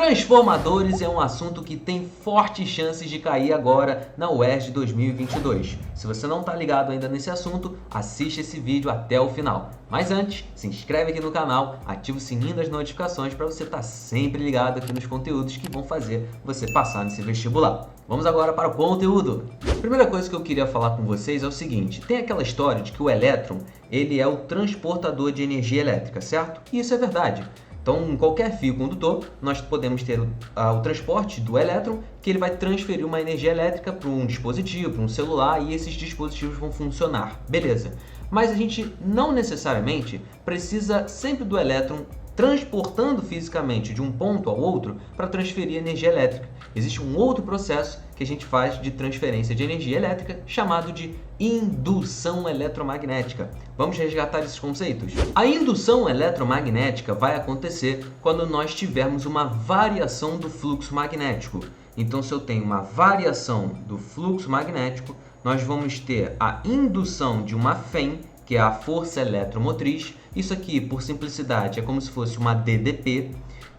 Transformadores é um assunto que tem fortes chances de cair agora na UERJ 2022. Se você não está ligado ainda nesse assunto, assiste esse vídeo até o final. Mas antes, se inscreve aqui no canal, ativa o sininho das notificações para você estar sempre ligado aqui nos conteúdos que vão fazer você passar nesse vestibular. Vamos agora para o conteúdo. A primeira coisa que eu queria falar com vocês é o seguinte: tem aquela história de que o elétron ele é o transportador de energia elétrica, certo? E isso é verdade. Então, em qualquer fio condutor, nós podemos ter o transporte do elétron, que ele vai transferir uma energia elétrica para um dispositivo, para um celular, e esses dispositivos vão funcionar. Beleza. Mas a gente não necessariamente precisa sempre do elétron transportando fisicamente de um ponto ao outro para transferir energia elétrica. Existe um outro processo que a gente faz de transferência de energia elétrica chamado de indução eletromagnética. Vamos resgatar esses conceitos? A indução eletromagnética vai acontecer quando nós tivermos uma variação do fluxo magnético. Então, se eu tenho uma variação do fluxo magnético, nós vamos ter a indução de uma FEM, que é a força eletromotriz. Isso aqui, por simplicidade, é como se fosse uma DDP.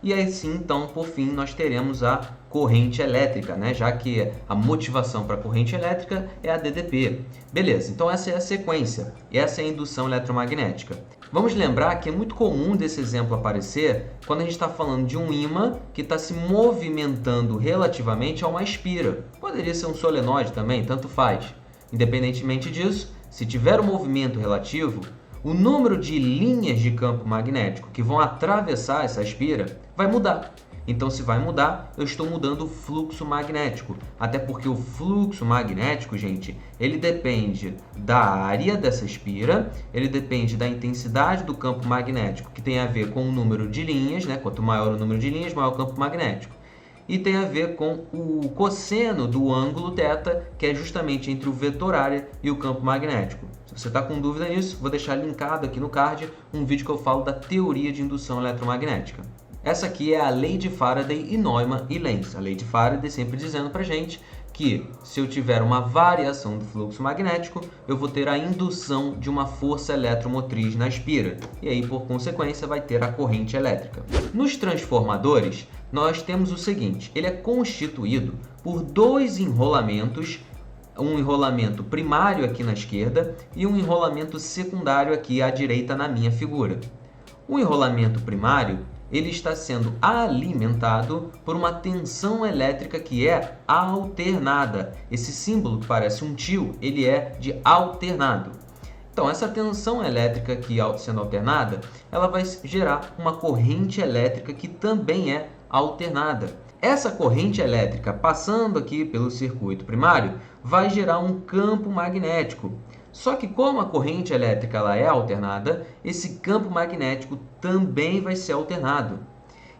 E assim, então, por fim, nós teremos a corrente elétrica, né? Já que a motivação para a corrente elétrica é a DDP. Beleza, então essa é a sequência. Essa é a indução eletromagnética. Vamos lembrar que é muito comum desse exemplo aparecer quando a gente está falando de um ímã que está se movimentando relativamente a uma espira. Poderia ser um solenoide também, tanto faz. Independentemente disso, se tiver um movimento relativo, o número de linhas de campo magnético que vão atravessar essa espira vai mudar. Então, se vai mudar, eu estou mudando o fluxo magnético. Até porque o fluxo magnético, gente, ele depende da área dessa espira, ele depende da intensidade do campo magnético, que tem a ver com o número de linhas, né? Quanto maior o número de linhas, maior o campo magnético. E tem a ver com o cosseno do ângulo θ, que é justamente entre o vetor área e o campo magnético. Se você está com dúvida nisso, vou deixar linkado aqui no card um vídeo que eu falo da teoria de indução eletromagnética. Essa aqui é a lei de Faraday e Neumann e Lenz. A lei de Faraday sempre dizendo para gente que se eu tiver uma variação do fluxo magnético, eu vou ter a indução de uma força eletromotriz na espira. E aí, por consequência, vai ter a corrente elétrica. Nos transformadores, nós temos o seguinte: ele é constituído por dois enrolamentos, um enrolamento primário aqui na esquerda e um enrolamento secundário aqui à direita na minha figura. O enrolamento primário ele está sendo alimentado por uma tensão elétrica que é alternada. Esse símbolo que parece um tio, ele é de alternado. Então, essa tensão elétrica aqui sendo alternada, ela vai gerar uma corrente elétrica que também é alternada. Essa corrente elétrica passando aqui pelo circuito primário vai gerar um campo magnético. Só que como a corrente elétrica ela é alternada, esse campo magnético também vai ser alternado.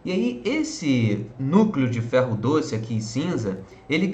E aí esse núcleo de ferro doce aqui cinza, ele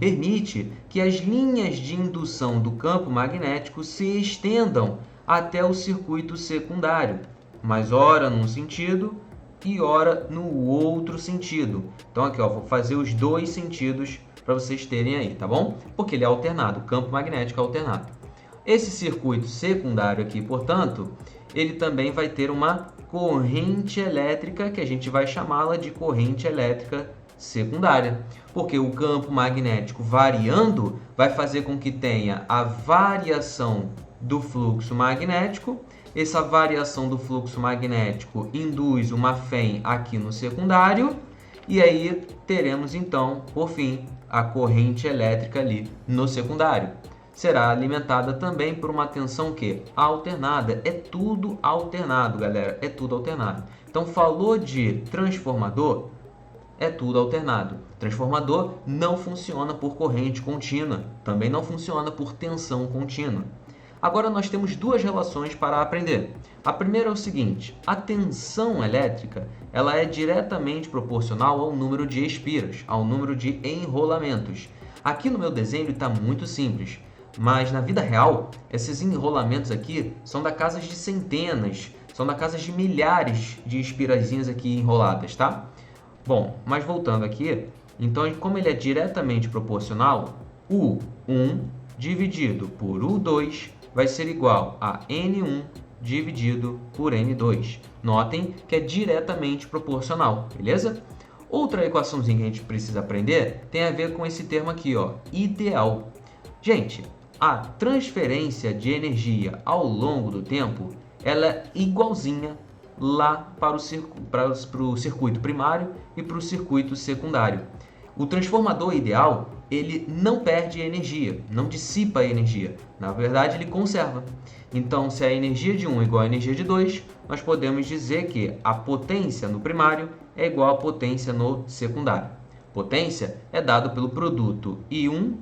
permite que as linhas de indução do campo magnético se estendam até o circuito secundário, mas ora num sentido e ora no outro sentido. Então aqui, ó, vou fazer os dois sentidos para vocês terem aí, tá bom? Porque ele é alternado, o campo magnético é alternado. Esse circuito secundário aqui, portanto, ele também vai ter uma corrente elétrica que a gente vai chamá-la de corrente elétrica secundária, porque o campo magnético variando vai fazer com que tenha a variação do fluxo magnético. Essa variação do fluxo magnético induz uma FEM aqui no secundário e aí teremos então, por fim, a corrente elétrica ali no secundário. Será alimentada também por uma tensão que alternada. É tudo alternado, galera, é tudo alternado. Então, falou de transformador, é tudo alternado. Transformador não funciona por corrente contínua, também não funciona por tensão contínua. Agora nós temos duas relações para aprender. A primeira é o seguinte: a tensão elétrica ela é diretamente proporcional ao número de espiras, ao número de enrolamentos. Aqui no meu desenho está muito simples. Mas na vida real, esses enrolamentos aqui são da casa de centenas, são da casa de milhares de espirazinhas aqui enroladas, tá? Bom, mas voltando aqui, então como ele é diretamente proporcional, U1 dividido por U2 vai ser igual a N1 dividido por N2. Notem que é diretamente proporcional, beleza? Outra equaçãozinha que a gente precisa aprender tem a ver com esse termo aqui, ó, ideal. Gente, a transferência de energia ao longo do tempo, ela é igualzinha lá para o circuito primário e para o circuito secundário. O transformador ideal, ele não perde energia, não dissipa energia. Na verdade, ele conserva. Então, se a energia de 1 é igual à energia de 2, nós podemos dizer que a potência no primário é igual à potência no secundário. Potência é dado pelo produto I1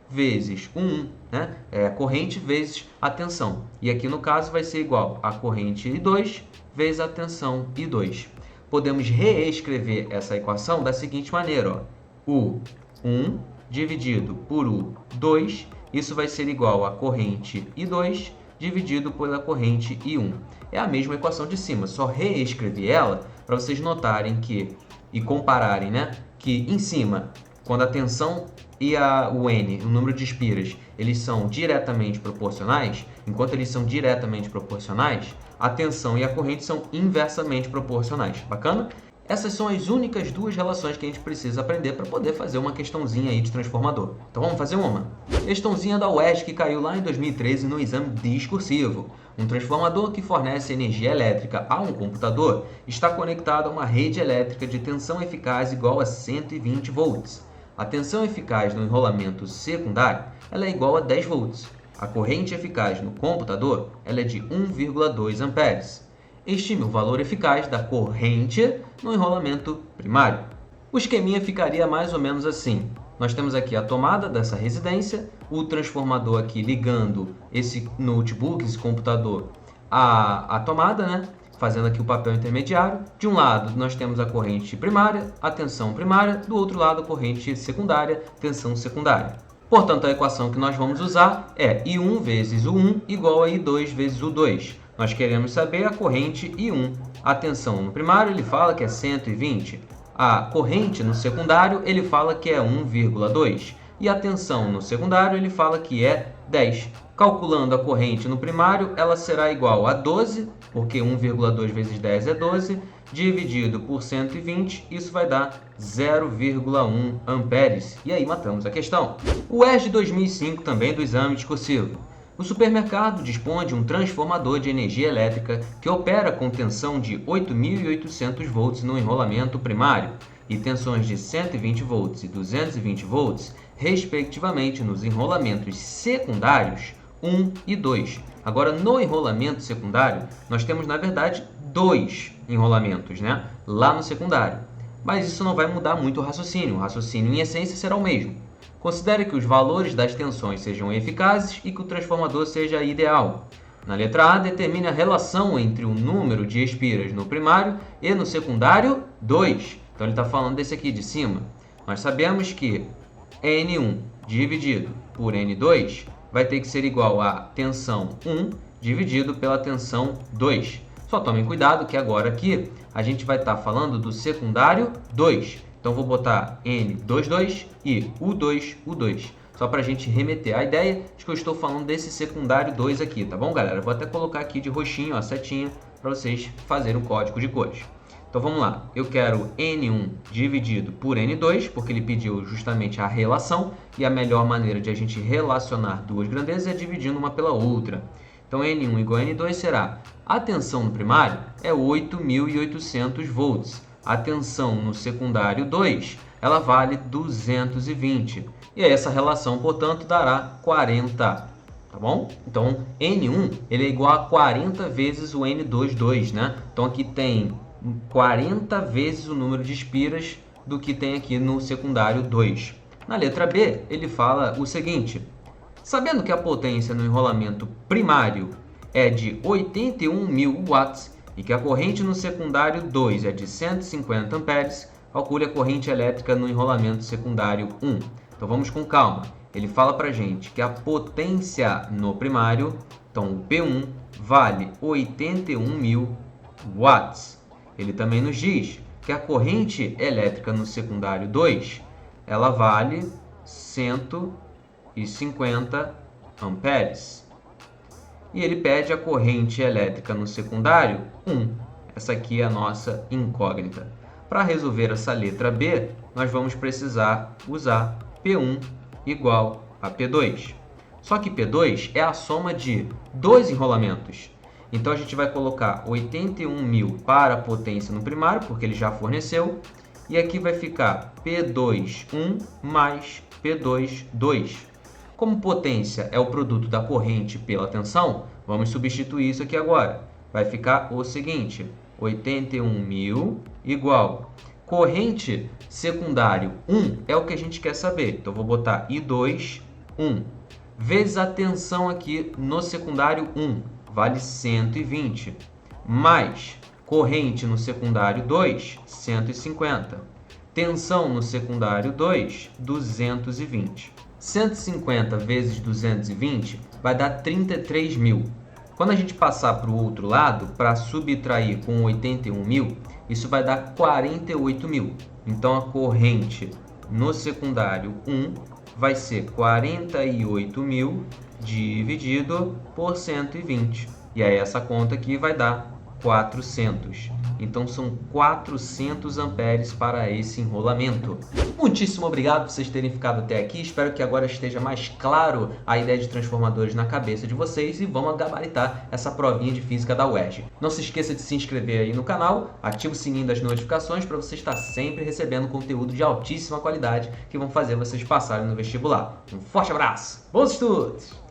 vezes 1, né? É a corrente vezes a tensão. E aqui no caso vai ser igual a corrente I2 vezes a tensão I2. Podemos reescrever essa equação da seguinte maneira, ó. U1 dividido por U2, isso vai ser igual a corrente I2 dividido pela corrente I1. É a mesma equação de cima, só reescrevi ela para vocês notarem que, e compararem, né, que em cima, quando a tensão e o N, o número de espiras, eles são diretamente proporcionais, enquanto eles são diretamente proporcionais, a tensão e a corrente são inversamente proporcionais. Bacana? Essas são as únicas duas relações que a gente precisa aprender para poder fazer uma questãozinha aí de transformador. Então vamos fazer uma? Questãozinha da UESC que caiu lá em 2013 no exame discursivo. Um transformador que fornece energia elétrica a um computador está conectado a uma rede elétrica de tensão eficaz igual a 120 volts. A tensão eficaz no enrolamento secundário ela é igual a 10 volts. A corrente eficaz no computador ela é de 1,2 amperes. Estime o valor eficaz da corrente no enrolamento primário. O esqueminha ficaria mais ou menos assim. Nós temos aqui a tomada dessa residência, o transformador aqui ligando esse notebook, esse computador, à tomada, né? Fazendo aqui o papel intermediário. De um lado, nós temos a corrente primária, a tensão primária, do outro lado, a corrente secundária, tensão secundária. Portanto, a equação que nós vamos usar é I1 vezes U1 igual a I2 vezes U2. Nós queremos saber a corrente I1. A tensão no primário ele fala que é 120. A corrente no secundário ele fala que é 1,2. E a tensão no secundário ele fala que é 10. Calculando a corrente no primário, ela será igual a 12, porque 1,2 vezes 10 é 12, dividido por 120, isso vai dar 0,1 amperes. E aí matamos a questão. O UESD 2005 também do exame discursivo. O supermercado dispõe de um transformador de energia elétrica que opera com tensão de 8.800 volts no enrolamento primário e tensões de 120 volts e 220 volts, respectivamente, nos enrolamentos secundários 1 e 2. Agora, no enrolamento secundário, nós temos, na verdade, dois enrolamentos, né? Lá no secundário. Mas isso não vai mudar muito o raciocínio. O raciocínio, em essência, será o mesmo. Considere que os valores das tensões sejam eficazes e que o transformador seja ideal. Na letra A, determine a relação entre o número de espiras no primário e no secundário 2. Então, ele está falando desse aqui de cima. Nós sabemos que N1 dividido por N2 vai ter que ser igual a tensão 1 dividido pela tensão 2. Só tomem cuidado que agora aqui a gente vai estar falando do secundário 2. Então, vou botar N22 e U2, só para a gente remeter a ideia de que eu estou falando desse secundário 2 aqui, tá bom, galera? Vou até colocar aqui de roxinho, a setinha, para vocês fazerem o código de cores. Então, vamos lá. Eu quero N1 dividido por N2, porque ele pediu justamente a relação, e a melhor maneira de a gente relacionar duas grandezas é dividindo uma pela outra. Então, N1 igual a N2 será a tensão no primário é 8.800 volts. A tensão no secundário 2, ela vale 220. E aí essa relação, portanto, dará 40. Tá bom? Então, N1 ele é igual a 40 vezes o N22, né? Então, aqui tem 40 vezes o número de espiras do que tem aqui no secundário 2. Na letra B, ele fala o seguinte. Sabendo que a potência no enrolamento primário é de 81.000 watts, e que a corrente no secundário 2 é de 150 amperes, calcule a corrente elétrica no enrolamento secundário 1. Então vamos com calma. Ele fala para a gente que a potência no primário, então o P1, vale 81.000 watts. Ele também nos diz que a corrente elétrica no secundário 2, ela vale 150 amperes. E ele pede a corrente elétrica no secundário 1. Essa aqui é a nossa incógnita. Para resolver essa letra B, nós vamos precisar usar P1 igual a P2. Só que P2 é a soma de dois enrolamentos. Então, a gente vai colocar 81.000 para a potência no primário, porque ele já forneceu. E aqui vai ficar P2, 1 mais P2, 2. Como potência é o produto da corrente pela tensão, vamos substituir isso aqui agora. Vai ficar o seguinte, 81.000 igual. Corrente secundário 1 é o que a gente quer saber. Então, vou botar I2, 1. Vezes a tensão aqui no secundário 1, vale 120. Mais corrente no secundário 2, 150. Tensão no secundário 2, 220. 150 vezes 220 vai dar 33.000. Quando a gente passar para o outro lado, para subtrair com 81.000, isso vai dar 48.000. Então, a corrente no secundário 1 vai ser 48.000 dividido por 120. E aí, essa conta aqui vai dar 400. Então, são 400 amperes para esse enrolamento. Muitíssimo obrigado por vocês terem ficado até aqui. Espero que agora esteja mais claro a ideia de transformadores na cabeça de vocês e vamos gabaritar essa provinha de física da UERJ. Não se esqueça de se inscrever aí no canal, ative o sininho das notificações para você estar sempre recebendo conteúdo de altíssima qualidade que vão fazer vocês passarem no vestibular. Um forte abraço, bons estudos!